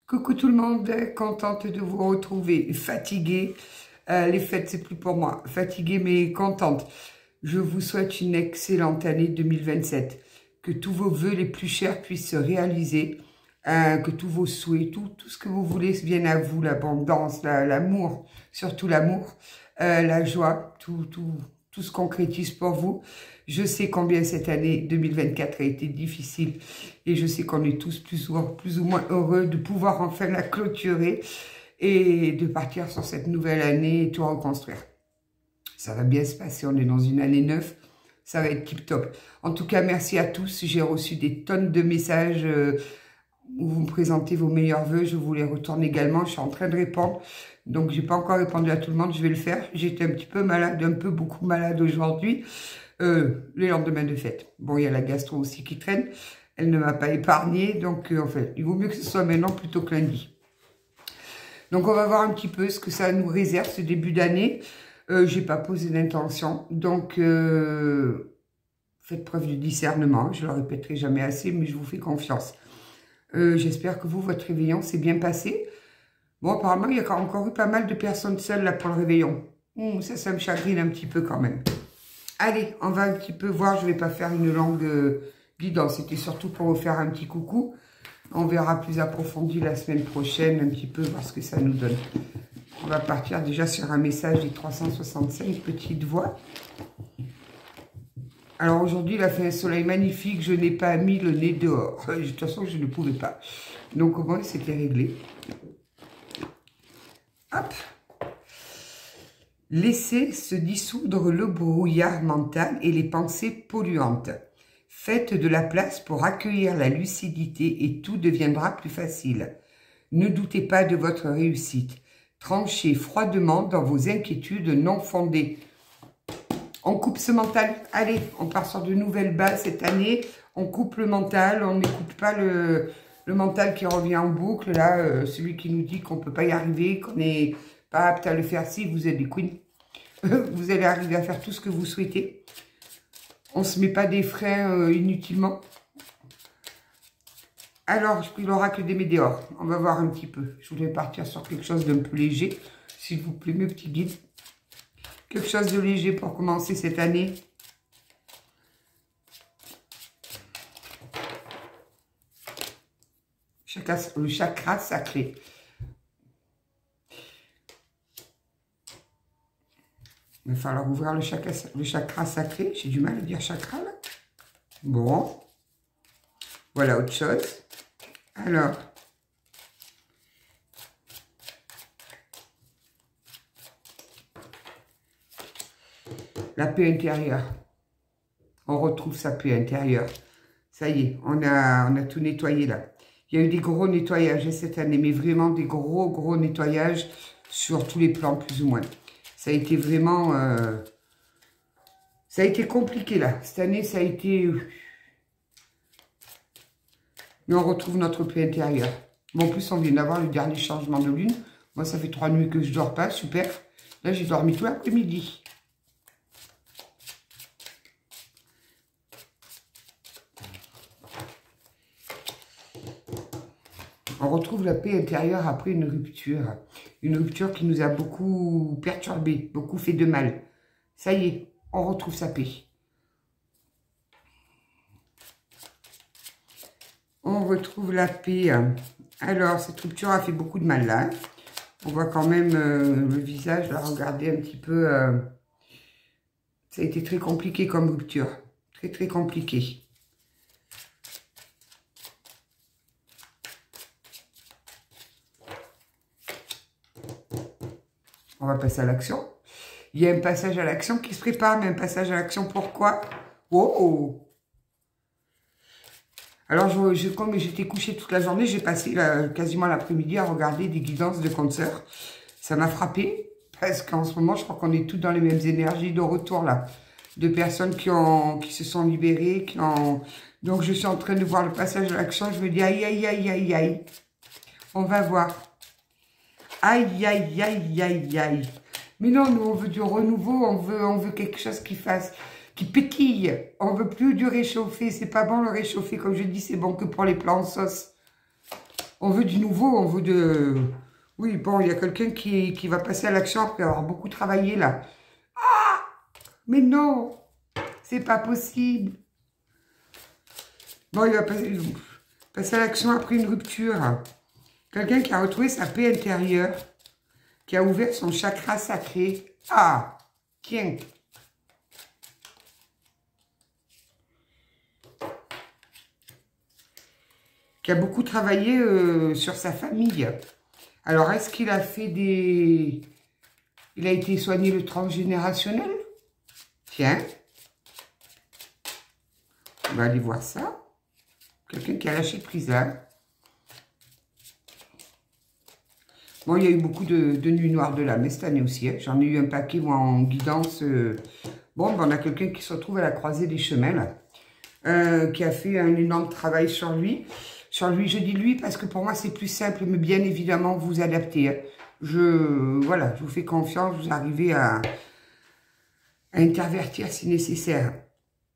Coucou tout le monde, contente de vous retrouver, fatiguée. Les fêtes, c'est plus pour moi. Fatiguée mais contente. Je vous souhaite une excellente année 2027. Que tous vos vœux les plus chers puissent se réaliser. Que tous vos souhaits, tout ce que vous voulez vienne à vous. L'abondance, l'amour, surtout l'amour, la joie, tout se concrétise pour vous. Je sais combien cette année 2024 a été difficile et je sais qu'on est tous plus ou moins heureux de pouvoir enfin la clôturer et de partir sur cette nouvelle année et tout reconstruire. Ça va bien se passer, on est dans une année neuve, ça va être tip top. En tout cas, merci à tous, j'ai reçu des tonnes de messages où vous me présentez vos meilleurs vœux, je vous les retourne également, je suis en train de répondre. Donc, j'ai pas encore répondu à tout le monde, je vais le faire. J'étais un petit peu malade, beaucoup malade aujourd'hui, les lendemains de fête. Bon, il y a la gastro aussi qui traîne, elle ne m'a pas épargné, donc en fait, il vaut mieux que ce soit maintenant plutôt que lundi. Donc, on va voir un petit peu ce que ça nous réserve ce début d'année. J'ai pas posé d'intention, donc faites preuve de discernement, je le répéterai jamais assez, mais je vous fais confiance. J'espère que vous, votre réveillon s'est bien passé. Bon, apparemment, il y a encore eu pas mal de personnes seules là pour le réveillon. Ça me chagrine un petit peu quand même. Allez, on va un petit peu voir. Je vais pas faire une longue guidance. C'était surtout pour vous faire un petit coucou. On verra plus approfondi la semaine prochaine, un petit peu, voir ce que ça nous donne. On va partir déjà sur un message des 365 petites voix. Alors aujourd'hui, il a fait un soleil magnifique. Je n'ai pas mis le nez dehors. De toute façon, je ne pouvais pas. Donc au moins, c'était réglé. Hop. Laissez se dissoudre le brouillard mental et les pensées polluantes. Faites de la place pour accueillir la lucidité et tout deviendra plus facile. Ne doutez pas de votre réussite. Tranchez froidement dans vos inquiétudes non fondées. On coupe ce mental. Allez, on part sur de nouvelles bases cette année. On coupe le mental, on n'écoute pas le mental qui revient en boucle, là, celui qui nous dit qu'on ne peut pas y arriver, qu'on n'est pas apte à le faire. Si, vous êtes des queens. Vous allez arriver à faire tout ce que vous souhaitez. On ne se met pas des freins inutilement. Alors, je prie l'oracle des météores. On va voir un petit peu. Je voulais partir sur quelque chose d'un peu léger. S'il vous plaît, mes petits guides. Quelque chose de léger pour commencer cette année. Le chakra sacré. Il va falloir ouvrir le chakra sacré. J'ai du mal à dire chakra, là. Bon. Voilà autre chose. Alors. La paix intérieure. On retrouve sa paix intérieure. Ça y est, on a tout nettoyé, là. Il y a eu des gros nettoyages cette année, mais vraiment des gros nettoyages sur tous les plans, plus ou moins. Ça a été vraiment... ça a été compliqué, là. Cette année, ça a été... Mais on retrouve notre paix intérieure. Bon, en plus, on vient d'avoir le dernier changement de lune. Moi, ça fait 3 nuits que je ne dors pas, super. Là, j'ai dormi tout l'après-midi. On retrouve la paix intérieure après une rupture. Une rupture qui nous a beaucoup perturbé, beaucoup fait de mal. Ça y est, on retrouve sa paix. On retrouve la paix. Alors, cette rupture a fait beaucoup de mal là. On voit quand même le visage, là, regardez un petit peu. Ça a été très compliqué comme rupture. Très compliqué. On va passer à l'action. Il y a un passage à l'action qui se prépare, mais un passage à l'action pourquoi? Oh! Alors, comme j'étais couchée toute la journée, j'ai passé quasiment l'après-midi à regarder des guidances de consoeurs. Ça m'a frappé, parce qu'en ce moment, je crois qu'on est tous dans les mêmes énergies de retour, là. De personnes qui se sont libérées, Donc, je suis en train de voir le passage à l'action. Je me dis, aïe. On va voir. Aïe. Mais non, nous, on veut du renouveau, on veut quelque chose qui pétille. On veut plus du réchauffé. C'est pas bon le réchauffé, comme je dis, c'est bon que pour les plats en sauce. On veut du nouveau, on veut de... Oui, bon, il y a quelqu'un qui va passer à l'action après avoir beaucoup travaillé, là. Ah! Mais non! C'est pas possible. Bon, il va passer à l'action après une rupture. Quelqu'un qui a retrouvé sa paix intérieure, qui a ouvert son chakra sacré. Ah! Tiens! Qui a beaucoup travaillé sur sa famille. Alors, est-ce qu'il a fait des... Il a été soigné le transgénérationnel? Tiens. On va aller voir ça. Quelqu'un qui a lâché prise là. Bon, il y a eu beaucoup de nuits noires de l'âme cette année aussi. Hein. J'en ai eu un paquet, moi, en guidance. Bon, ben, on a quelqu'un qui se retrouve à la croisée des chemins, là. Qui a fait un énorme travail sur lui. Sur lui, je dis lui parce que pour moi, c'est plus simple, mais bien évidemment, vous adaptez. Hein. Voilà, je vous fais confiance, vous arrivez à intervertir si nécessaire.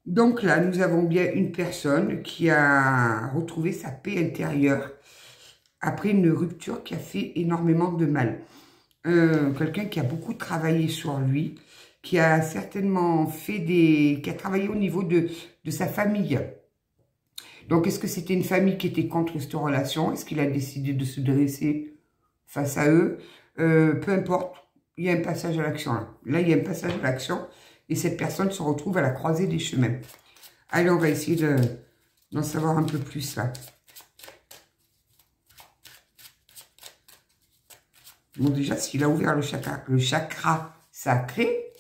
Donc là, nous avons bien une personne qui a retrouvé sa paix intérieure après une rupture qui a fait énormément de mal. Quelqu'un qui a beaucoup travaillé sur lui, qui a certainement fait qui a travaillé au niveau de sa famille. Donc, est-ce que c'était une famille qui était contre cette relation? Est-ce qu'il a décidé de se dresser face à eux? Peu importe, il y a un passage à l'action là. Là, il y a un passage à l'action et cette personne se retrouve à la croisée des chemins. Allez, on va essayer d'en savoir un peu plus là. Bon, déjà, s'il a ouvert le chakra sacré,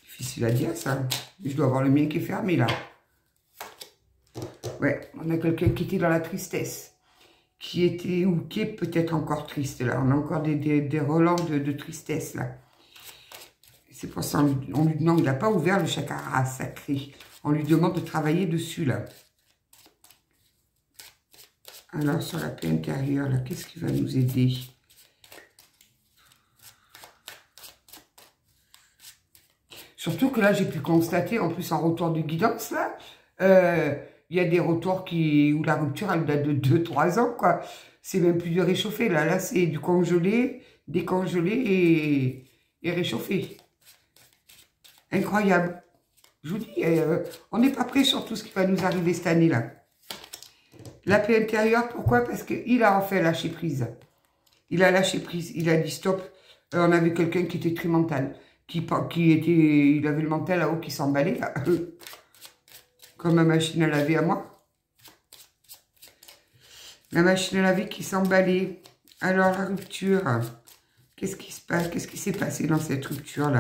difficile à dire ça. Je dois avoir le mien qui est fermé là. Ouais, on a quelqu'un qui était dans la tristesse, qui était ou qui est peut-être encore triste là. On a encore des relents de tristesse là. C'est pour ça on lui demande, il n'a pas ouvert le chakra sacré. On lui demande de travailler dessus là. Alors sur la paix intérieure là, qu'est-ce qui va nous aider? Surtout que là j'ai pu constater, en plus en retour de guidance là, il y a des retours où la rupture, elle date de 2-3 ans, quoi. C'est même plus du réchauffé, là. Là, c'est du congelé, décongelé et réchauffé. Incroyable. Je vous dis, on n'est pas prêt sur tout ce qui va nous arriver cette année-là. La paix intérieure, pourquoi? Parce qu'il a enfin lâché prise. Il a lâché prise, il a dit stop. On avait quelqu'un qui était très mental, il avait le mental là-haut qui s'emballait, là. Comme ma machine à laver à moi. La machine à laver qui s'emballait. Alors, la rupture. Qu'est-ce qui se passe? Qu'est-ce qui s'est passé dans cette rupture-là?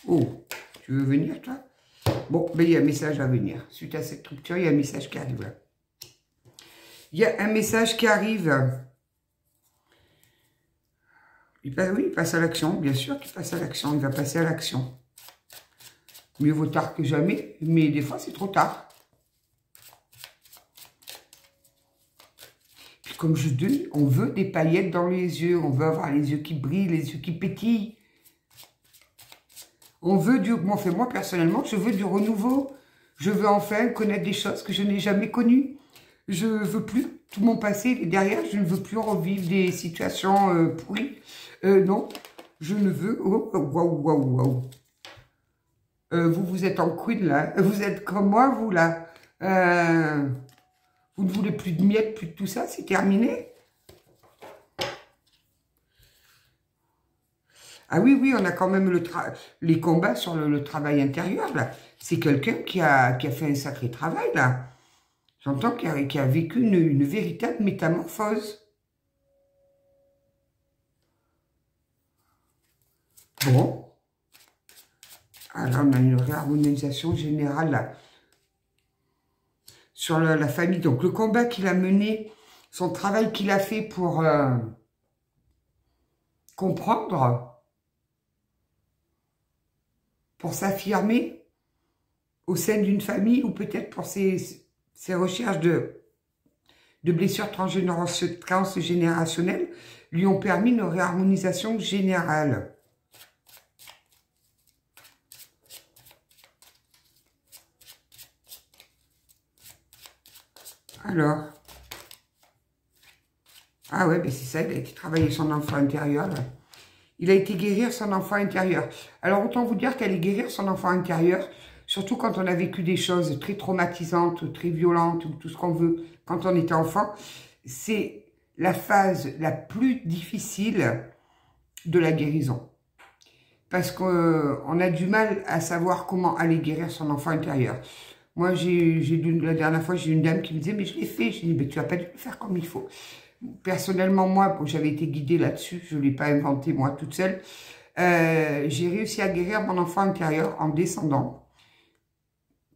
Oh, tu veux venir, toi? Bon, ben, il y a un message à venir. Suite à cette rupture, il y a un message qui arrive là. Il y a un message qui arrive. Oui, il passe à l'action, bien sûr qu'il passe à l'action, il va passer à l'action. Mieux vaut tard que jamais, mais des fois c'est trop tard. Puis comme je dis, on veut des paillettes dans les yeux, on veut avoir les yeux qui brillent, les yeux qui pétillent. On veut moi personnellement, je veux du renouveau. Je veux enfin connaître des choses que je n'ai jamais connues. Je veux plus, tout mon passé est derrière, je ne veux plus revivre des situations pourries. Non, je ne veux... Oh, waouh, waouh, waouh. Vous êtes en queen, là. Vous êtes comme moi, vous, là. Vous ne voulez plus de miettes, plus de tout ça, c'est terminé. Ah oui, oui, on a quand même les combats sur le travail intérieur, là. C'est quelqu'un qui a fait un sacré travail, là. J'entends qu'il a vécu une véritable métamorphose. Bon. Alors, on a une réharmonisation générale là, sur la famille. Donc, le combat qu'il a mené, son travail qu'il a fait pour comprendre, pour s'affirmer au sein d'une famille ou peut-être pour ses recherches de blessures transgénérationnelles, lui ont permis une réharmonisation générale. Alors. Ah ouais, ben c'est ça, il a été travailler son enfant intérieur. Là. Il a été guérir son enfant intérieur. Alors, autant vous dire qu'aller guérir son enfant intérieur, surtout quand on a vécu des choses très traumatisantes, très violentes, ou tout ce qu'on veut, quand on était enfant, c'est la phase la plus difficile de la guérison. Parce qu'on a du mal à savoir comment aller guérir son enfant intérieur. Moi, la dernière fois, j'ai une dame qui me disait, mais je l'ai fait. J'ai dit, mais tu n'as pas dû le faire comme il faut. Personnellement, moi, j'avais été guidée là-dessus. Je ne l'ai pas inventé, moi, toute seule. J'ai réussi à guérir mon enfant intérieur en descendant.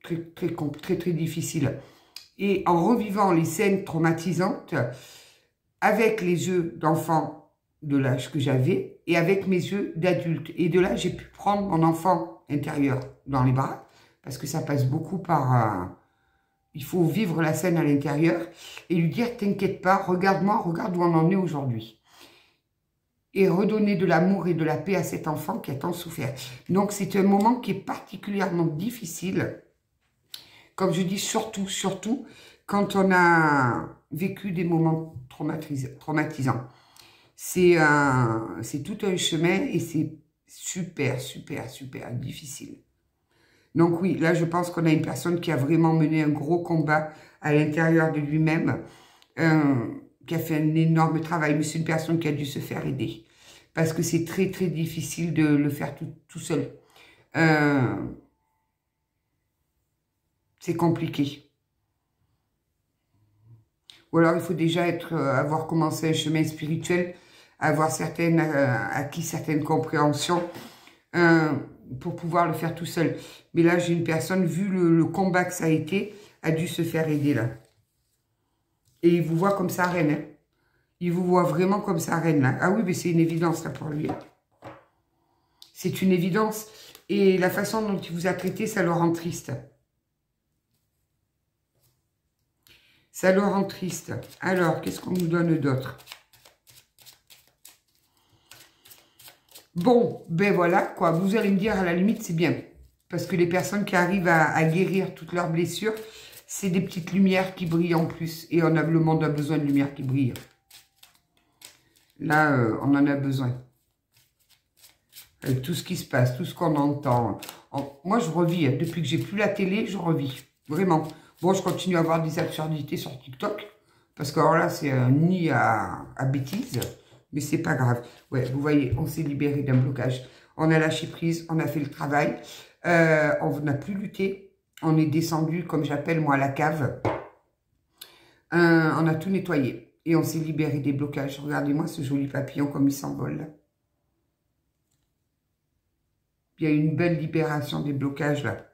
Très difficile. Et en revivant les scènes traumatisantes avec les yeux d'enfant de l'âge que j'avais et avec mes yeux d'adulte. Et de là, j'ai pu prendre mon enfant intérieur dans les bras parce que ça passe beaucoup par... il faut vivre la scène à l'intérieur et lui dire, t'inquiète pas, regarde-moi, regarde où on en est aujourd'hui. Et redonner de l'amour et de la paix à cet enfant qui a tant souffert. Donc, c'est un moment qui est particulièrement difficile. Comme je dis, surtout, quand on a vécu des moments traumatisants. C'est tout un chemin et c'est super difficile. Donc oui, là, je pense qu'on a une personne qui a vraiment mené un gros combat à l'intérieur de lui-même, qui a fait un énorme travail, mais c'est une personne qui a dû se faire aider. Parce que c'est très difficile de le faire tout seul. C'est compliqué. Ou alors, il faut déjà avoir commencé un chemin spirituel, avoir acquis certaines compréhensions, pour pouvoir le faire tout seul. Mais là, j'ai une personne, vu le combat que ça a été, a dû se faire aider là. Et il vous voit comme sa reine. Hein. Il vous voit vraiment comme sa reine là. Ah oui, mais c'est une évidence là pour lui. Hein. C'est une évidence. Et la façon dont il vous a traité, ça le rend triste. Ça le rend triste. Alors, qu'est-ce qu'on nous donne d'autre? Bon, ben voilà, quoi. Vous allez me dire, à la limite, c'est bien. Parce que les personnes qui arrivent à guérir toutes leurs blessures, c'est des petites lumières qui brillent en plus. Et le monde a besoin de lumières qui brillent. Là, on en a besoin. Avec tout ce qui se passe, tout ce qu'on entend. Moi, je revis. Hein. Depuis que j'ai plus la télé, je revis. Vraiment. Bon, je continue à avoir des absurdités sur TikTok. Parce que alors là, c'est un nid à bêtises. Mais c'est pas grave. Ouais, vous voyez, on s'est libéré d'un blocage. On a lâché prise, on a fait le travail. On n'a plus lutté. On est descendu, comme j'appelle moi, à la cave. On a tout nettoyé. Et on s'est libéré des blocages. Regardez-moi ce joli papillon comme il s'envole. Il y a une belle libération des blocages là.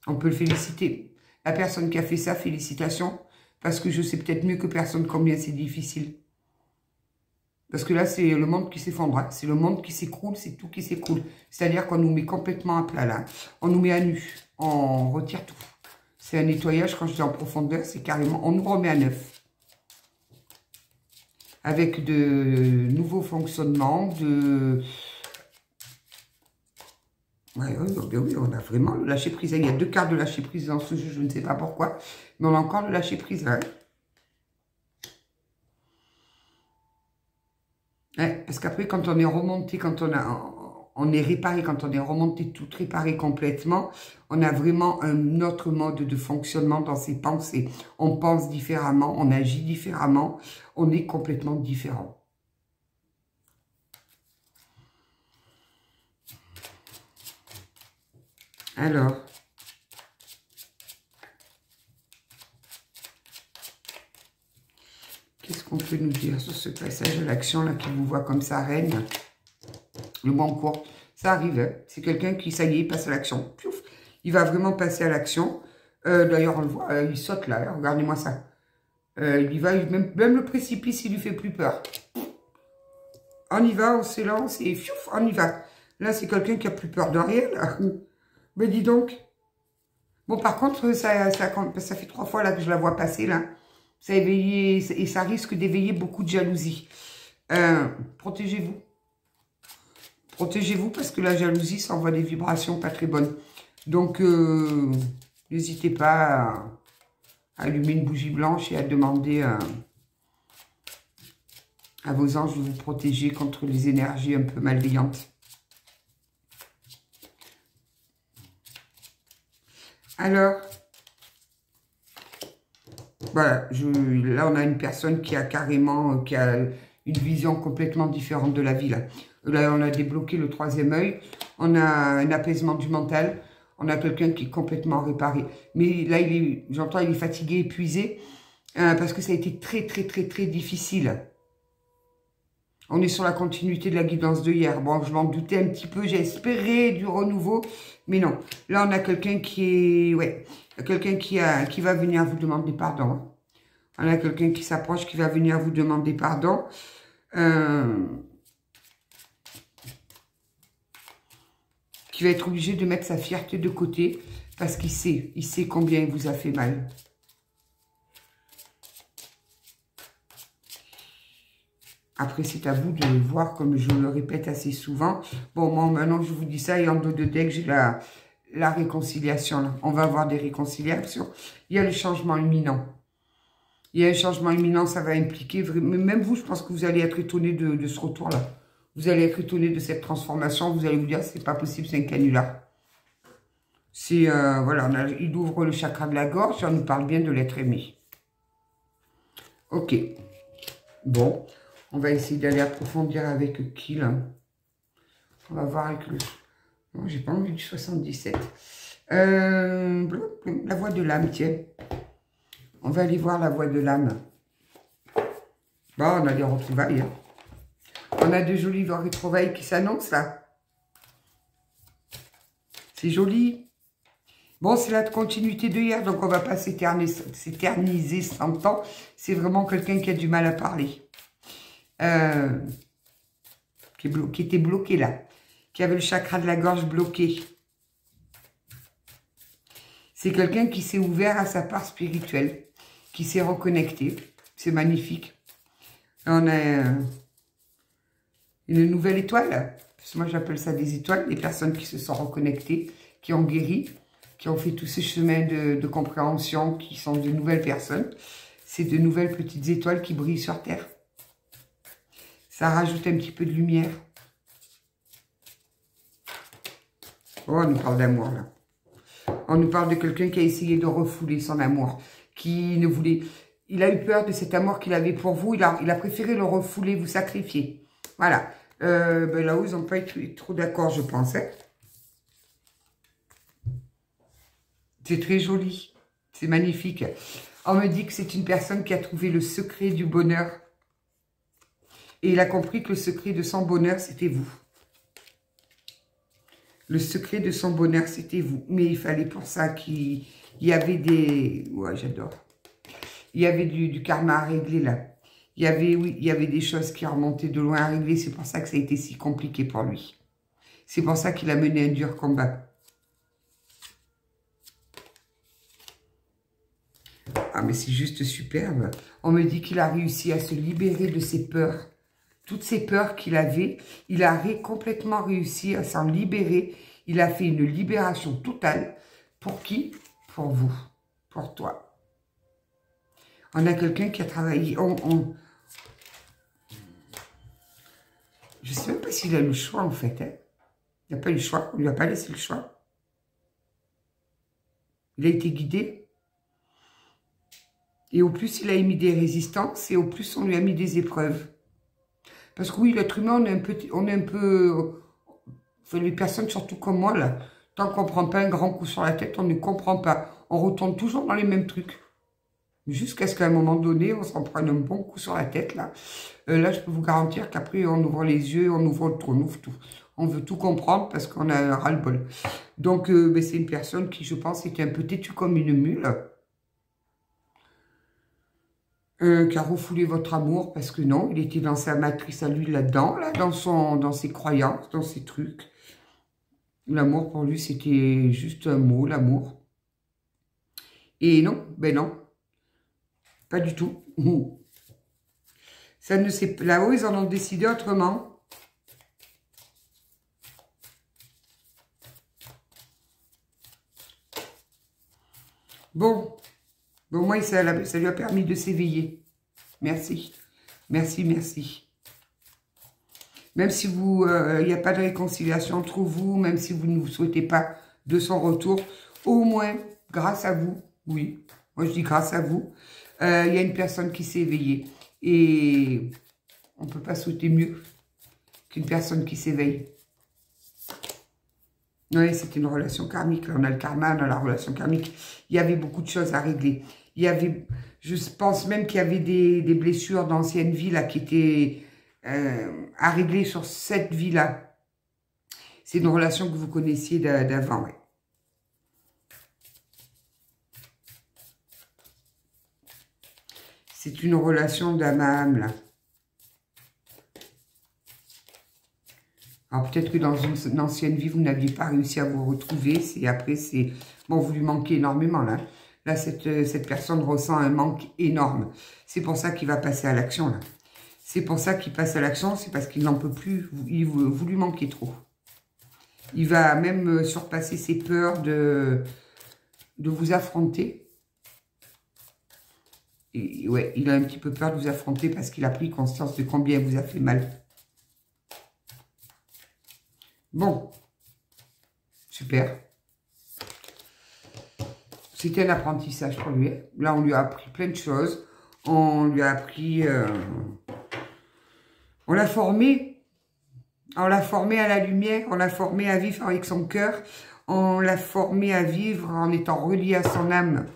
On peut le féliciter. La personne qui a fait ça, félicitations. Parce que je sais peut-être mieux que personne combien c'est difficile. Parce que là, c'est le monde qui s'effondre. Hein. C'est le monde qui s'écroule, c'est tout qui s'écroule. C'est-à-dire qu'on nous met complètement à plat là. On nous met à nu. On retire tout. C'est un nettoyage, quand je dis en profondeur, c'est carrément... On nous remet à neuf. Avec de nouveaux fonctionnements, oui, on a vraiment le lâcher prise. Il y a 2 cartes de lâcher prise dans ce jeu, je ne sais pas pourquoi. Mais on a encore le lâcher prise là. Ouais, parce qu'après, quand on est remonté, quand on est réparé, quand on est remonté tout réparé complètement, on a vraiment un autre mode de fonctionnement dans ses pensées. On pense différemment, on agit différemment, on est complètement différent. Alors, qu'est-ce qu'on peut nous dire sur ce passage à l'action là qui vous voit comme sa reine? Le bon cours, ça arrive. Hein. C'est quelqu'un qui, ça y est, passe à l'action. Il va vraiment passer à l'action. D'ailleurs, on le voit, il saute là. Hein. Regardez-moi ça. Il y va, même le précipice, il lui fait plus peur. On y va, on s'élance et fiouf, on y va. Là, c'est quelqu'un qui a plus peur de rien. Là. Mais dis donc. Bon, par contre, ça fait 3 fois là que je la vois passer là. Ça éveillé, et ça risque d'éveiller beaucoup de jalousie. Protégez-vous. Protégez-vous parce que la jalousie, ça envoie des vibrations pas très bonnes. Donc, n'hésitez pas à allumer une bougie blanche et à demander à vos anges de vous protéger contre les énergies un peu malveillantes. Alors, voilà, là on a une personne qui a carrément, qui a une vision complètement différente de la vie. Là on a débloqué le troisième œil, on a un apaisement du mental, on a quelqu'un qui est complètement réparé. Mais là, j'entends, il est fatigué, épuisé, parce que ça a été très, très, très, très difficile. On est sur la continuité de la guidance de hier. Bon, je m'en doutais un petit peu, j'ai espéré du renouveau, mais non. Là, on a quelqu'un qui est... Ouais, quelqu'un qui va venir vous demander pardon. On a quelqu'un qui s'approche, qui va venir vous demander pardon. Qui va être obligé de mettre sa fierté de côté parce qu'il sait combien il vous a fait mal. Après, c'est à vous de voir, comme je le répète assez souvent. Bon, moi, maintenant, je vous dis ça, et en dos de deck, j'ai la réconciliation. Là. On va avoir des réconciliations. Il y a le changement imminent. Il y a un changement imminent, ça va impliquer... Même vous, je pense que vous allez être étonné de ce retour-là. Vous allez être étonné de cette transformation. Vous allez vous dire, c'est pas possible, c'est un canular. C'est, voilà, il ouvre le chakra de la gorge et on nous parle bien de l'être aimé. Ok. Bon, on va essayer d'aller approfondir avec qui, là? On va voir avec le... Non, j'ai pas envie du 77. La voix de l'âme, tiens. On va aller voir la voix de l'âme. Bon, on a des retrouvailles, hein. On a de jolies retrouvailles qui s'annoncent, là. C'est joli. Bon, c'est la continuité de hier, donc on va pas s'éterniser 100 ans. C'est vraiment quelqu'un qui a du mal à parler. Qui était bloqué, là. Qui avait le chakra de la gorge bloqué. C'est quelqu'un qui s'est ouvert à sa part spirituelle. Qui s'est reconnecté. C'est magnifique. On a... une nouvelle étoile, parce que moi j'appelle ça des étoiles, des personnes qui se sont reconnectées, qui ont guéri, qui ont fait tous ces chemins de compréhension, qui sont de nouvelles personnes. C'est de nouvelles petites étoiles qui brillent sur Terre. Ça rajoute un petit peu de lumière. Oh, on nous parle d'amour là. On nous parle de quelqu'un qui a essayé de refouler son amour, qui ne voulait... Il a eu peur de cet amour qu'il avait pour vous, il a préféré le refouler, vous sacrifier. Voilà. Ben là-haut, ils n'ont pas été trop d'accord, je pense. Hein. C'est très joli. C'est magnifique. On me dit que c'est une personne qui a trouvé le secret du bonheur. Et il a compris que le secret de son bonheur, c'était vous. Le secret de son bonheur, c'était vous. Mais il fallait pour ça qu'il y avait des... Ouais, j'adore. Il y avait du karma à régler, là. Il y avait des choses qui remontaient de loin à régler. C'est pour ça que ça a été si compliqué pour lui. C'est pour ça qu'il a mené un dur combat. Ah, mais c'est juste superbe. On me dit qu'il a réussi à se libérer de ses peurs. Toutes ces peurs qu'il avait, il a complètement réussi à s'en libérer. Il a fait une libération totale. Pour qui? Pour vous. Pour toi. On a quelqu'un qui a travaillé... Je ne sais même pas s'il a eu le choix, en fait. Hein. Il n'a pas eu le choix. On ne lui a pas laissé le choix. Il a été guidé. Et au plus, il a émis des résistances. Et au plus, on lui a mis des épreuves. Parce que oui, l'être humain, on est un peu... Enfin, les personnes, surtout comme moi, là, tant qu'on ne prend pas un grand coup sur la tête, on ne comprend pas. On retourne toujours dans les mêmes trucs. Jusqu'à ce qu'à un moment donné, on s'en prenne un bon coup sur la tête, là. Là, je peux vous garantir qu'après, on ouvre les yeux, on ouvre le trou, on ouvre tout. On veut tout comprendre parce qu'on a un ras-le-bol. Donc, ben, c'est une personne qui, je pense, était un peu têtue comme une mule. Qui a refoulé votre amour parce que non, il était dans sa matrice à lui là-dedans, là, dans ses croyances, dans ses trucs. L'amour pour lui, c'était juste un mot, l'amour. Et non, ben non. Pas du tout. Ça ne s'est... Là-haut, ils en ont décidé autrement. Bon. Bon, moi, ça lui a permis de s'éveiller. Merci. Merci, merci. Même si vous, il n'y a pas de réconciliation entre vous, même si vous ne vous souhaitez pas de son retour, au moins, grâce à vous, oui, moi je dis grâce à vous, il y a une personne qui s'est éveillée. Et on ne peut pas souhaiter mieux qu'une personne qui s'éveille. Oui, c'était une relation karmique. Là, on a le karma, on a la relation karmique. Il y avait beaucoup de choses à régler. Il y avait, je pense même qu'il y avait des blessures d'anciennes vies là, qui étaient à régler sur cette vie-là. C'est une relation que vous connaissiez d'avant, ouais. C'est une relation d'âme à âme, là. Alors peut-être que dans une ancienne vie, vous n'aviez pas réussi à vous retrouver. Après, c'est... Bon, vous lui manquez énormément, là. Là, cette personne ressent un manque énorme. C'est pour ça qu'il va passer à l'action, là. C'est pour ça qu'il passe à l'action, c'est parce qu'il n'en peut plus. Vous lui manquez trop. Il va même surpasser ses peurs de vous affronter. Et ouais, il a un petit peu peur de vous affronter parce qu'il a pris conscience de combien il vous a fait mal. Bon, super. C'était un apprentissage pour lui. Là, on lui a appris plein de choses. On lui a appris... on l'a formé. On l'a formé à la lumière. On l'a formé à vivre avec son cœur. On l'a formé à vivre en étant relié à son âme.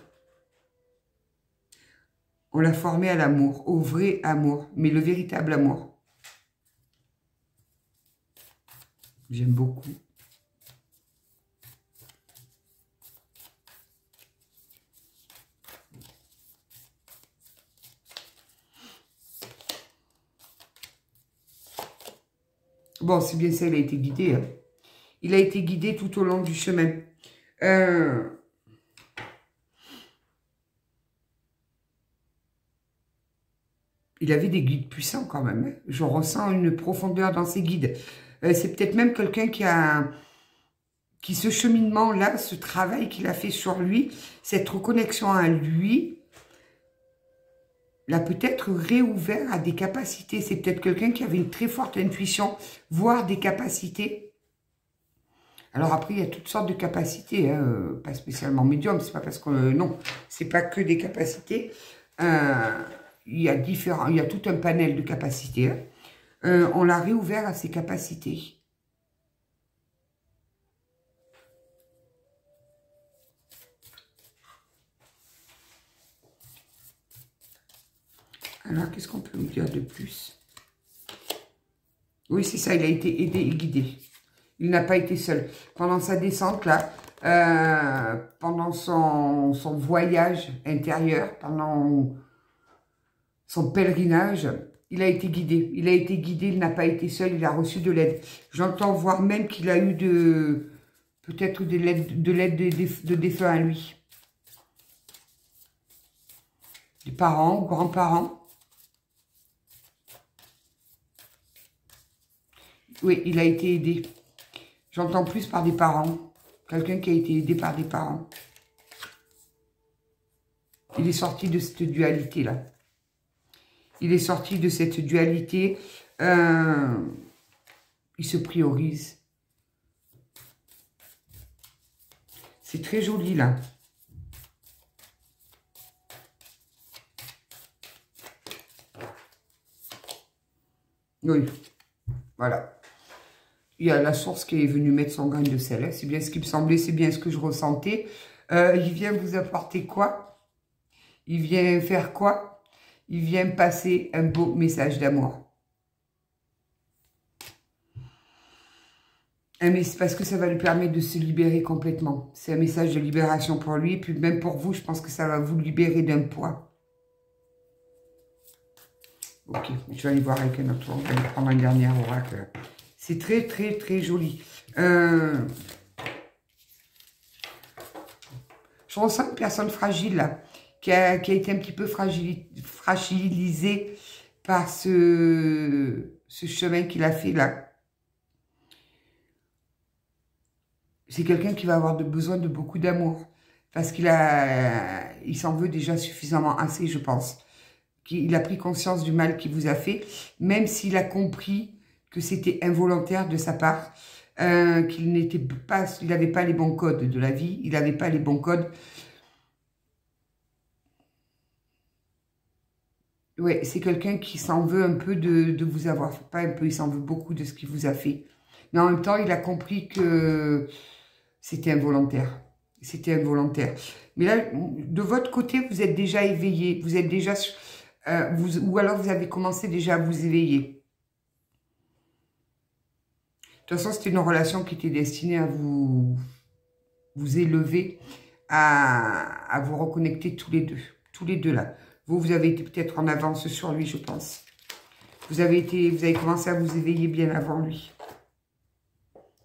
On l'a formé à l'amour, au vrai amour, mais le véritable amour. J'aime beaucoup. Bon, c'est bien ça, il a été guidé. Hein. Il a été guidé tout au long du chemin. Il avait des guides puissants quand même. Hein. Je ressens une profondeur dans ses guides. C'est peut-être même quelqu'un qui ce cheminement-là, ce travail qu'il a fait sur lui, cette reconnexion à lui, l'a peut-être réouvert à des capacités. C'est peut-être quelqu'un qui avait une très forte intuition, voire des capacités. Alors après, il y a toutes sortes de capacités, hein, pas spécialement médium, c'est pas parce que... non, c'est pas que des capacités. Il y a tout un panel de capacités. Hein. On l'a réouvert à ses capacités. Alors, qu'est-ce qu'on peut nous dire de plus? Oui, c'est ça, il a été aidé et guidé. Il n'a pas été seul. Pendant sa descente, là, pendant son voyage intérieur, pendant son pèlerinage, il a été guidé. Il a été guidé, il n'a pas été seul, il a reçu de l'aide. J'entends voir même qu'il a eu peut-être de l'aide de défunts à lui. Des parents, grands-parents. Oui, il a été aidé. J'entends plus par des parents. Quelqu'un qui a été aidé par des parents. Il est sorti de cette dualité-là. Il est sorti de cette dualité. Il se priorise. C'est très joli, là. Oui, voilà. Il y a la source qui est venue mettre son grain de sel. Hein. C'est bien ce qui me semblait, c'est bien ce que je ressentais. Il vient vous apporter quoi? Il vient faire quoi? Il vient passer un beau message d'amour. Parce que ça va lui permettre de se libérer complètement. C'est un message de libération pour lui. Puis même pour vous, je pense que ça va vous libérer d'un poids. Ok, je vais aller voir avec un autre. On va aller prendre un dernier oracle. C'est très, très, très joli. Je ressens une personne fragile, là, qui a été un petit peu fragilisée par ce chemin qu'il a fait, là. C'est quelqu'un qui va avoir besoin de beaucoup d'amour. Parce il s'en veut déjà suffisamment assez, je pense. Il a pris conscience du mal qu'il vous a fait, même s'il a compris que c'était involontaire de sa part, qu'il n'avait pas les bons codes de la vie, il n'avait pas les bons codes. Ouais, c'est quelqu'un qui s'en veut un peu de vous avoir fait. Pas un peu, il s'en veut beaucoup de ce qu'il vous a fait. Mais en même temps, il a compris que c'était involontaire. C'était involontaire. Mais là, de votre côté, vous êtes déjà éveillé. Vous êtes déjà... ou alors vous avez commencé déjà à vous éveiller. De toute façon, c'était une relation qui était destinée à vous élever, à vous reconnecter tous les deux. Tous les deux là. Vous avez été peut-être en avance sur lui, je pense. Vous avez commencé à vous éveiller bien avant lui.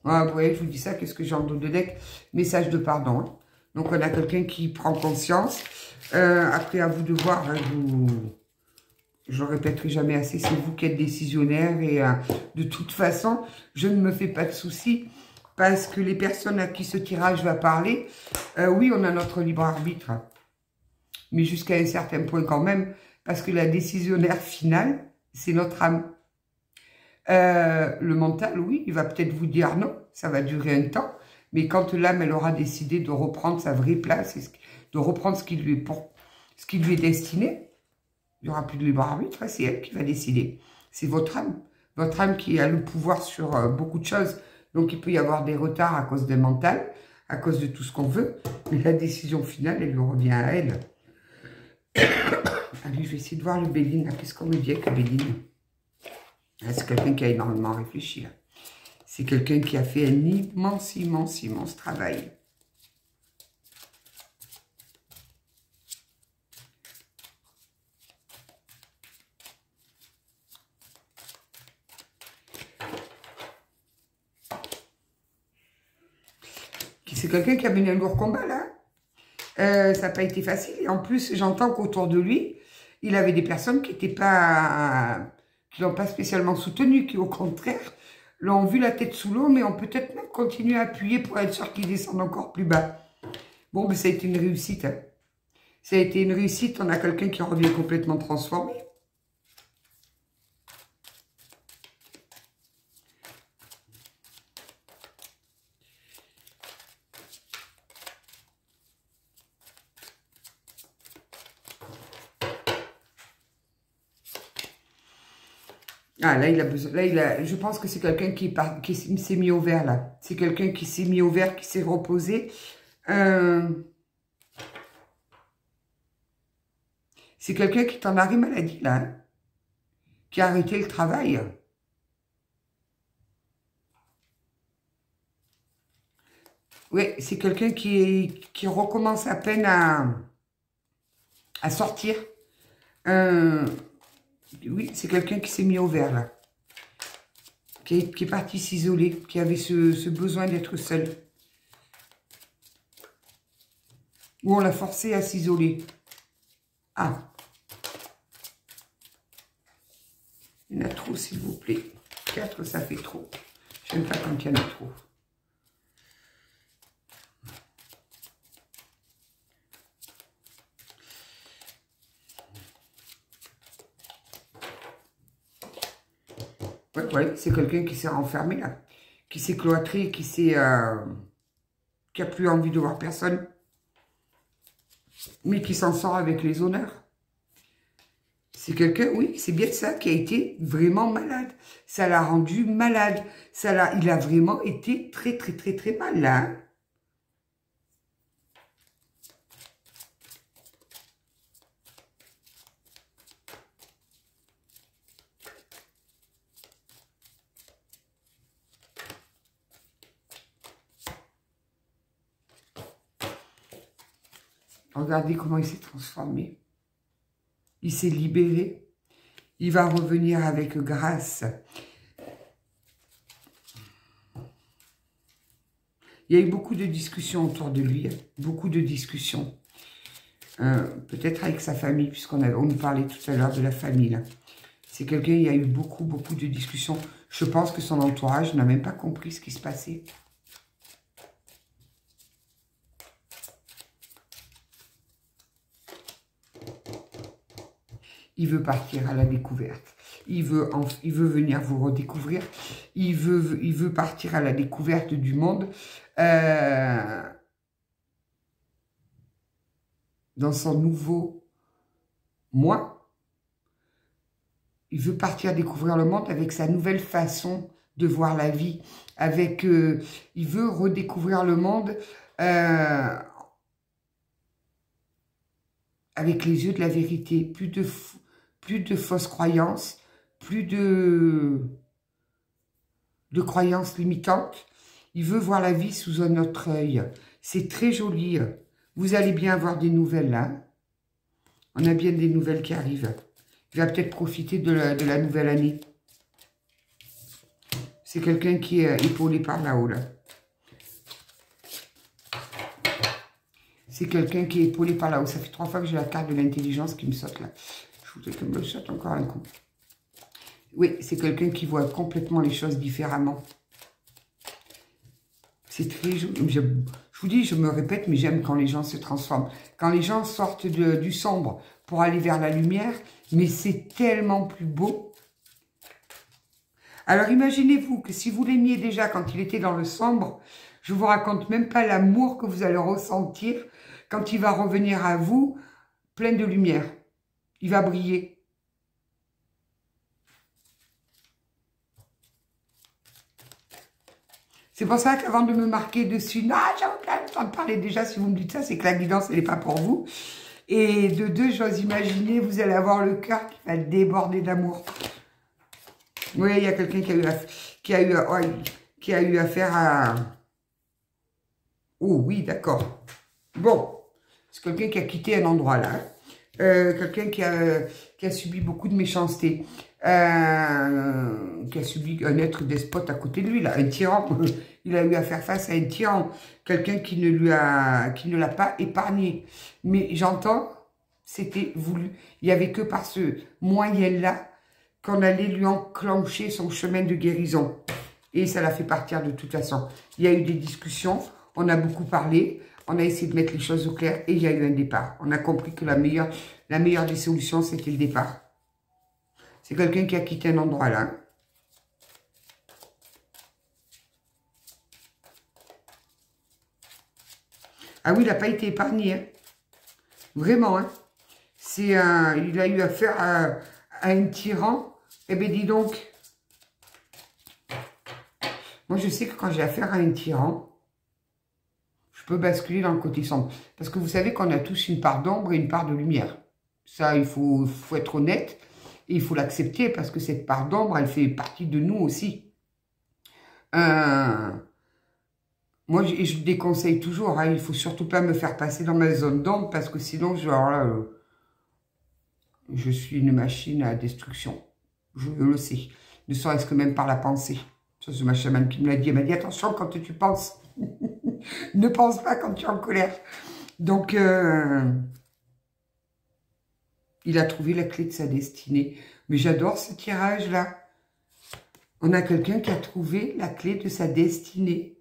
Ah, vous voyez, je vous dis ça, qu'est-ce que j'ai en dos de deck? Message de pardon. Hein. Donc, on a quelqu'un qui prend conscience. Après, à vous de voir, hein, je ne le répéterai jamais assez, c'est vous qui êtes décisionnaire. Et de toute façon, je ne me fais pas de soucis. Parce que les personnes à qui ce tirage va parler, oui, on a notre libre arbitre. Mais jusqu'à un certain point quand même, parce que la décisionnaire finale, c'est notre âme. Le mental, oui, il va peut-être vous dire non, ça va durer un temps, mais quand l'âme, elle aura décidé de reprendre sa vraie place, de reprendre ce qui lui est destiné, il n'y aura plus de libre arbitre, c'est elle qui va décider. C'est votre âme qui a le pouvoir sur beaucoup de choses. Donc il peut y avoir des retards à cause d'un mental, à cause de tout ce qu'on veut, mais la décision finale, elle lui revient à elle. Allez, je vais essayer de voir le Béline. Qu'est-ce qu'on me dit avec le Béline? C'est quelqu'un qui a énormément réfléchi. C'est quelqu'un qui a fait un immense, immense, immense travail. C'est quelqu'un qui a mené un lourd combat, là. Ça n'a pas été facile. Et en plus, j'entends qu'autour de lui, il avait des personnes qui n'étaient pas... qui l'ont pas spécialement soutenu, qui au contraire l'ont vu la tête sous l'eau, mais ont peut-être même continué à appuyer pour être sûr qu'il descende encore plus bas. Bon, mais ça a été une réussite. Hein. Ça a été une réussite. On a quelqu'un qui revient complètement transformé. Ah, là, il a besoin. Là, je pense que c'est quelqu'un qui s'est mis au vert, là. C'est quelqu'un qui s'est mis au vert, qui s'est reposé. C'est quelqu'un qui est en arrêt maladie, là. Hein, qui a arrêté le travail. Oui, c'est quelqu'un qui recommence à peine à sortir. Oui, c'est quelqu'un qui s'est mis au vert, là. Qui est parti s'isoler, qui avait ce besoin d'être seul. Ou on l'a forcé à s'isoler. Ah. Il y en a trop, s'il vous plaît. 4, ça fait trop. J'aime pas quand il y en a trop. Ouais, c'est quelqu'un qui s'est renfermé, là. Qui s'est cloîtré, qui a plus envie de voir personne. Mais qui s'en sort avec les honneurs. C'est quelqu'un, oui, c'est bien ça, qui a été vraiment malade. Ça l'a rendu malade. Il a vraiment été très, très, très, très mal, là. Hein. Regardez comment il s'est transformé. Il s'est libéré. Il va revenir avec grâce. Il y a eu beaucoup de discussions autour de lui. Hein, beaucoup de discussions. Peut-être avec sa famille, puisqu'on nous parlait tout à l'heure de la famille. C'est quelqu'un, il y a eu beaucoup, beaucoup de discussions. Je pense que son entourage n'a même pas compris ce qui se passait. Il veut partir à la découverte. Il veut venir vous redécouvrir. Il veut partir à la découverte du monde. Dans son nouveau moi. Il veut partir découvrir le monde avec sa nouvelle façon de voir la vie. Il veut redécouvrir le monde avec les yeux de la vérité. Plus de fausses croyances, plus de croyances limitantes. Il veut voir la vie sous un autre œil. C'est très joli. Vous allez bien avoir des nouvelles là. On a bien des nouvelles qui arrivent. Il va peut-être profiter de la nouvelle année. C'est quelqu'un qui est épaulé par là-haut, là. C'est quelqu'un qui est épaulé par là-haut. Ça fait 3 fois que j'ai la carte de l'intelligence qui me saute, là. Je voudrais qu'elle me saute encore un coup. Oui, c'est quelqu'un qui voit complètement les choses différemment. C'est très joli. Je vous dis, je me répète, mais j'aime quand les gens se transforment. Quand les gens sortent du sombre pour aller vers la lumière, mais c'est tellement plus beau. Alors imaginez-vous que si vous l'aimiez déjà quand il était dans le sombre, je vous raconte même pas l'amour que vous allez ressentir quand il va revenir à vous plein de lumière. Il va briller. C'est pour ça qu'avant de me marquer dessus, non, j'ai aucun temps de parler déjà, si vous me dites ça, c'est que la guidance, elle n'est pas pour vous. Et de deux, j'ose imaginer, vous allez avoir le cœur qui va déborder d'amour. Oui, il y a quelqu'un qui a eu affaire à... Oh oui, d'accord. Bon, c'est quelqu'un qui a quitté un endroit là. Quelqu'un qui a subi beaucoup de méchanceté. Qui a subi un être despote à côté de lui, là, un tyran. Il a eu à faire face à un tyran. Quelqu'un qui ne l'a pas épargné. Mais j'entends, c'était voulu. Il n'y avait que par ce moyen-là qu'on allait lui enclencher son chemin de guérison. Et ça l'a fait partir de toute façon. Il y a eu des discussions, on a beaucoup parlé, on a essayé de mettre les choses au clair et il y a eu un départ. On a compris que la meilleure des solutions, c'était le départ. C'est quelqu'un qui a quitté un endroit là. Ah oui, il n'a pas été épargné. Hein. Vraiment. Hein. Il a eu affaire à un tyran. Eh bien, dis donc. Moi, je sais que quand j'ai affaire à un tyran, je peux basculer dans le côté sombre. Parce que vous savez qu'on a tous une part d'ombre et une part de lumière. Ça, il faut être honnête. Et il faut l'accepter parce que cette part d'ombre, elle fait partie de nous aussi. Moi, je déconseille toujours. Hein, il ne faut surtout pas me faire passer dans ma zone d'ombre parce que sinon, je suis une machine à destruction. Je le sais. Ne serait-ce que même par la pensée. Ça, c'est ma chamane qui me l'a dit. Elle m'a dit, attention quand tu penses. Ne pense pas quand tu es en colère. Donc... il a trouvé la clé de sa destinée. Mais j'adore ce tirage-là. On a quelqu'un qui a trouvé la clé de sa destinée.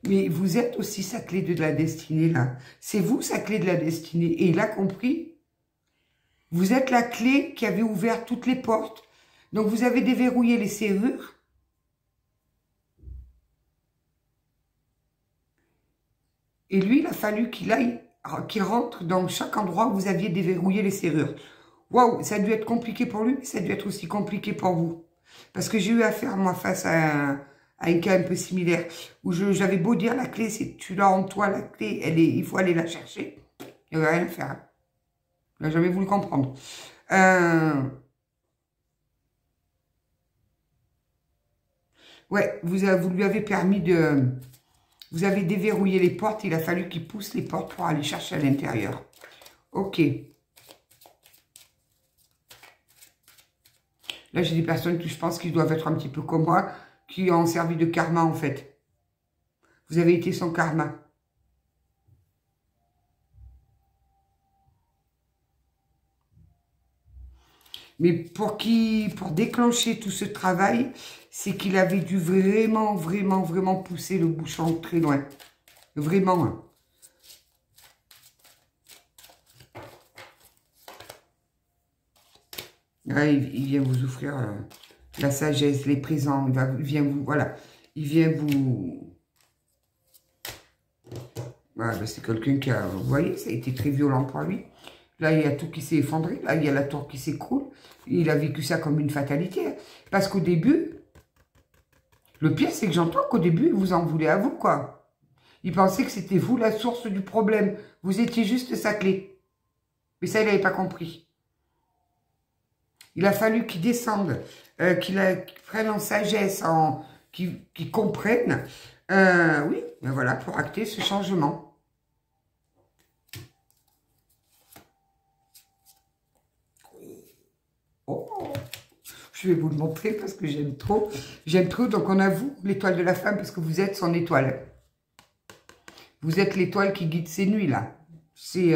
Mais vous êtes aussi sa clé de la destinée, là. C'est vous, sa clé de la destinée. Et il a compris. Vous êtes la clé qui avait ouvert toutes les portes. Donc, vous avez déverrouillé les serrures. Et lui, il a fallu qu'il aille... qui rentre dans chaque endroit où vous aviez déverrouillé les serrures. Waouh, ça a dû être compliqué pour lui, mais ça a dû être aussi compliqué pour vous. Parce que j'ai eu affaire, moi, face à un cas un peu similaire, où j'avais beau dire la clé, c'est tu l'as en toi, la clé, il faut aller la chercher. Il n'y avait rien à faire. Il n'a jamais voulu comprendre. Ouais, vous lui avez permis de... Vous avez déverrouillé les portes, il a fallu qu'il pousse les portes pour aller chercher à l'intérieur. Ok. Là, j'ai des personnes qui, je pense, qui doivent être un petit peu comme moi, qui ont servi de karma, en fait. Vous avez été son karma. Mais pour déclencher tout ce travail, c'est qu'il avait dû vraiment, vraiment, vraiment pousser le bouchon très loin. Vraiment. Hein. Ouais, il vient vous offrir la sagesse, les présents. Il vient vous... Voilà. Il vient vous... Voilà, ben, c'est quelqu'un qui a... Vous voyez, ça a été très violent pour lui. Là, il y a tout qui s'est effondré. Là, il y a la tour qui s'écroule. Il a vécu ça comme une fatalité. Hein. Parce qu'au début... Le pire, c'est que j'entends qu'au début, il vous en voulait à vous, quoi. Il pensait que c'était vous la source du problème. Vous étiez juste sa clé. Mais ça, il n'avait pas compris. Il a fallu qu'il descende, qu'il prenne en sagesse, qu'il comprenne. Oui, ben voilà, pour acter ce changement. Oh, je vais vous le montrer parce que j'aime trop. J'aime trop, donc on a vous, l'étoile de la femme, parce que vous êtes son étoile. Vous êtes l'étoile qui guide ses nuits, là. C'est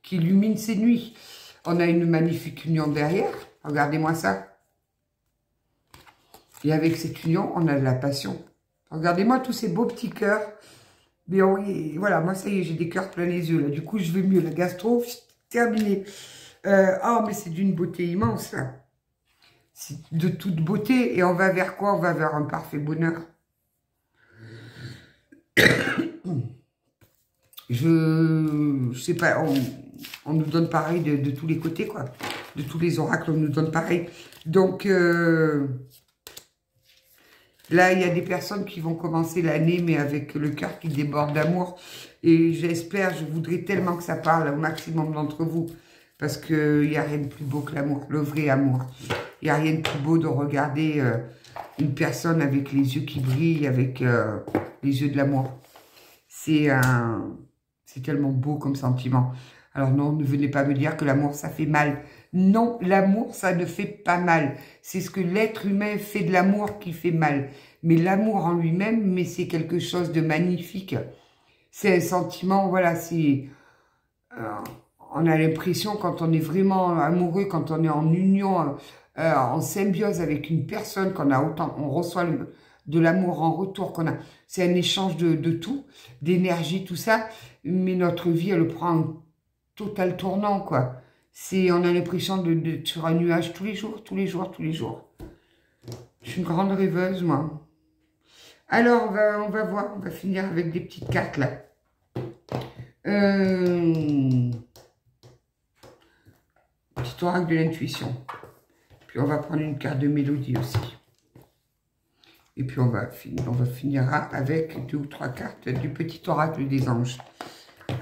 qui illumine ses nuits. On a une magnifique union derrière. Regardez-moi ça. Et avec cette union, on a de la passion. Regardez-moi tous ces beaux petits cœurs. Mais oui, voilà, moi, ça y est, j'ai des cœurs plein les yeux, là. Du coup, je vais mieux. La gastro, terminé. Oh, mais c'est d'une beauté immense, là. C'est de toute beauté. Et on va vers quoi? On va vers un parfait bonheur. Je sais pas, on nous donne pareil de tous les côtés, quoi. De tous les oracles, on nous donne pareil. Donc, là, il y a des personnes qui vont commencer l'année, mais avec le cœur qui déborde d'amour. Et j'espère, je voudrais tellement que ça parle au maximum d'entre vous. Parce qu'il n'y a rien de plus beau que l'amour, le vrai amour. Il n'y a rien de plus beau de regarder une personne avec les yeux qui brillent, avec les yeux de l'amour. C'est tellement beau comme sentiment. Alors non, ne venez pas me dire que l'amour, ça fait mal. Non, l'amour, ça ne fait pas mal. C'est ce que l'être humain fait de l'amour qui fait mal. Mais l'amour en lui-même, mais c'est quelque chose de magnifique. C'est un sentiment, voilà, c'est... on a l'impression, quand on est vraiment amoureux, quand on est en union, en symbiose avec une personne, qu'on a autant, on reçoit de l'amour en retour, c'est un échange de tout, d'énergie, tout ça, mais notre vie, elle prend un total tournant, quoi. On a l'impression d'être sur un nuage tous les jours, tous les jours, tous les jours. Je suis une grande rêveuse, moi. Alors, on va voir, on va finir avec des petites cartes, là. Petit oracle de l'intuition. Puis on va prendre une carte de mélodie aussi. Et puis on finira avec 2 ou 3 cartes du petit oracle des anges.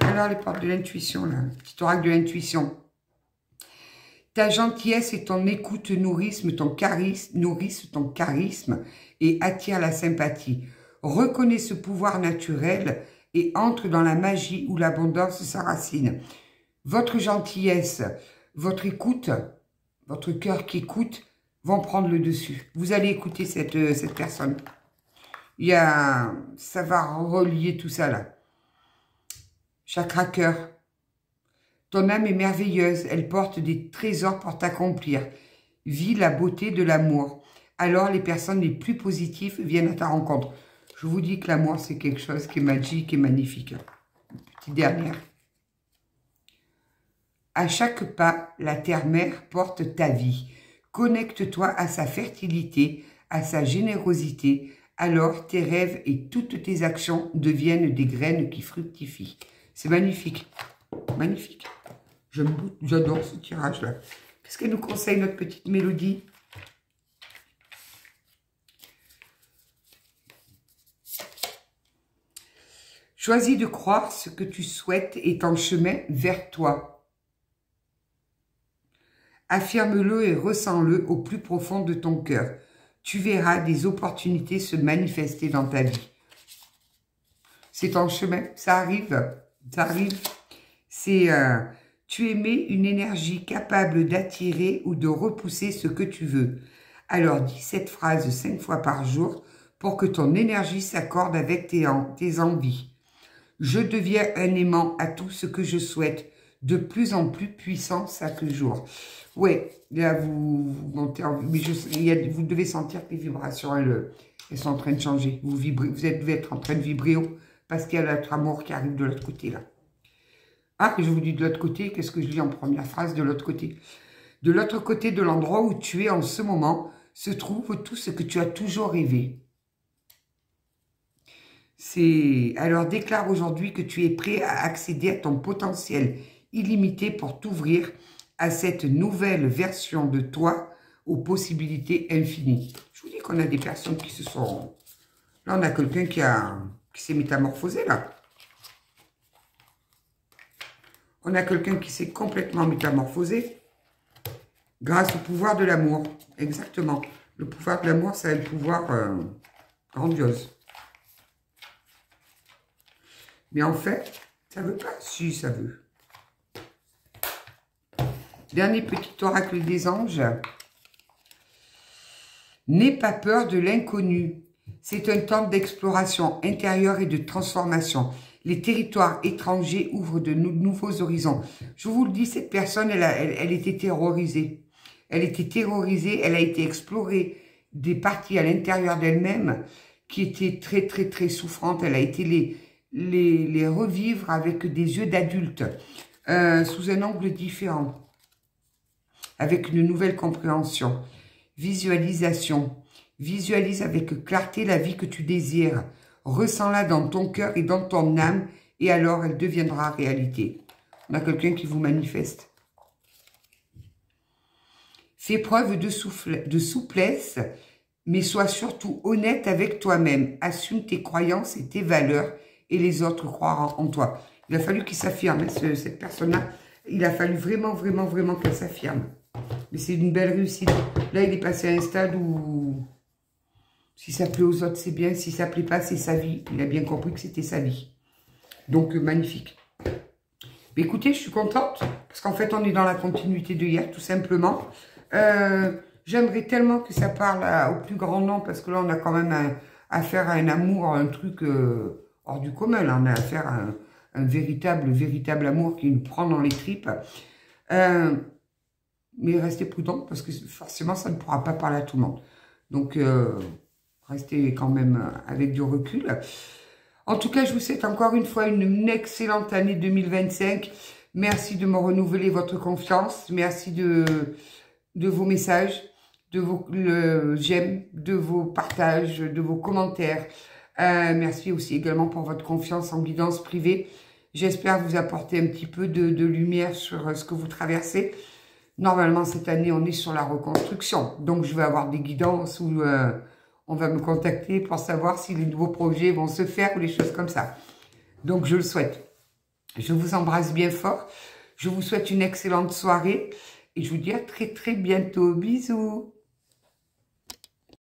Alors les portes de l'intuition, là. Petit oracle de l'intuition. Ta gentillesse et ton écoute nourrissent ton charisme et attirent la sympathie. Reconnais ce pouvoir naturel et entre dans la magie où l'abondance s'enracine. Votre gentillesse, votre écoute, votre cœur qui écoute, vont prendre le dessus. Vous allez écouter cette personne. Ça va relier tout ça là. Chakra cœur. Ton âme est merveilleuse, elle porte des trésors pour t'accomplir. Vis la beauté de l'amour. Alors les personnes les plus positives viennent à ta rencontre. Je vous dis que l'amour, c'est quelque chose qui est magique et magnifique. Petite dernière. À chaque pas, la terre-mère porte ta vie. Connecte-toi à sa fertilité, à sa générosité. Alors tes rêves et toutes tes actions deviennent des graines qui fructifient. C'est magnifique. Magnifique. J'adore ce tirage-là. Qu'est-ce qu'elle nous conseille, notre petite mélodie? Choisis de croire ce que tu souhaites est en chemin vers toi. Affirme-le et ressens-le au plus profond de ton cœur. Tu verras des opportunités se manifester dans ta vie. C'est en chemin, ça arrive, ça arrive. Tu émets une énergie capable d'attirer ou de repousser ce que tu veux. Alors dis cette phrase 5 fois par jour pour que ton énergie s'accorde avec tes envies. Je deviens un aimant à tout ce que je souhaite, de plus en plus puissant chaque jour. Ouais, là vous montez en... Mais vous devez sentir que les vibrations, elles sont en train de changer. Vous devez être en train de vibrer haut parce qu'il y a notre amour qui arrive de l'autre côté là. Ah, je vous dis de l'autre côté, qu'est-ce que je lis en première phrase de l'autre côté? De l'autre côté de l'endroit où tu es en ce moment, se trouve tout ce que tu as toujours rêvé. Alors déclare aujourd'hui que tu es prêt à accéder à ton potentiel illimité pour t'ouvrir à cette nouvelle version de toi aux possibilités infinies. Je vous dis qu'on a des personnes qui se sont... Là, on a quelqu'un qui s'est métamorphosé, là. On a quelqu'un qui s'est complètement métamorphosé grâce au pouvoir de l'amour. Exactement. Le pouvoir de l'amour, c'est un pouvoir grandiose. Mais en fait, ça veut pas. Si, ça veut. Dernier petit oracle des anges. N'aie pas peur de l'inconnu. C'est un temps d'exploration intérieure et de transformation. Les territoires étrangers ouvrent de nouveaux horizons. Je vous le dis, cette personne, elle était terrorisée. Elle était terrorisée, elle a été explorée des parties à l'intérieur d'elle-même qui étaient très, très, très souffrantes. Elle a été les revivre avec des yeux d'adulte, sous un angle différent, avec une nouvelle compréhension. Visualisation. Visualise avec clarté la vie que tu désires. Ressens-la dans ton cœur et dans ton âme, et alors elle deviendra réalité. On a quelqu'un qui vous manifeste. Fais preuve de souplesse, mais sois surtout honnête avec toi-même. Assume tes croyances et tes valeurs, et les autres croiront en toi. Il a fallu qu'il s'affirme, cette personne-là. Il a fallu vraiment, vraiment, vraiment qu'elle s'affirme. Mais c'est une belle réussite. Là, il est passé à un stade où, si ça plaît aux autres, c'est bien. Si ça plaît pas, c'est sa vie. Il a bien compris que c'était sa vie. Donc, magnifique. Mais écoutez, je suis contente, parce qu'en fait, on est dans la continuité de hier, tout simplement. J'aimerais tellement que ça parle au plus grand nombre, parce que là, on a quand même affaire à un amour, un truc hors du commun. Là, on a affaire à un véritable amour qui nous prend dans les tripes. Mais restez prudents, parce que forcément, ça ne pourra pas parler à tout le monde. Donc, restez quand même avec du recul. En tout cas, je vous souhaite encore une fois une excellente année 2025. Merci de me renouveler votre confiance. Merci de vos messages, de vos j'aime, de vos partages, de vos commentaires. Merci aussi également pour votre confiance en guidance privée. J'espère vous apporter un petit peu de lumière sur ce que vous traversez. Normalement, cette année, on est sur la reconstruction. Donc, je vais avoir des guidances où on va me contacter pour savoir si les nouveaux projets vont se faire ou les choses comme ça. Donc, je le souhaite. Je vous embrasse bien fort. Je vous souhaite une excellente soirée. Et je vous dis à très, très bientôt. Bisous.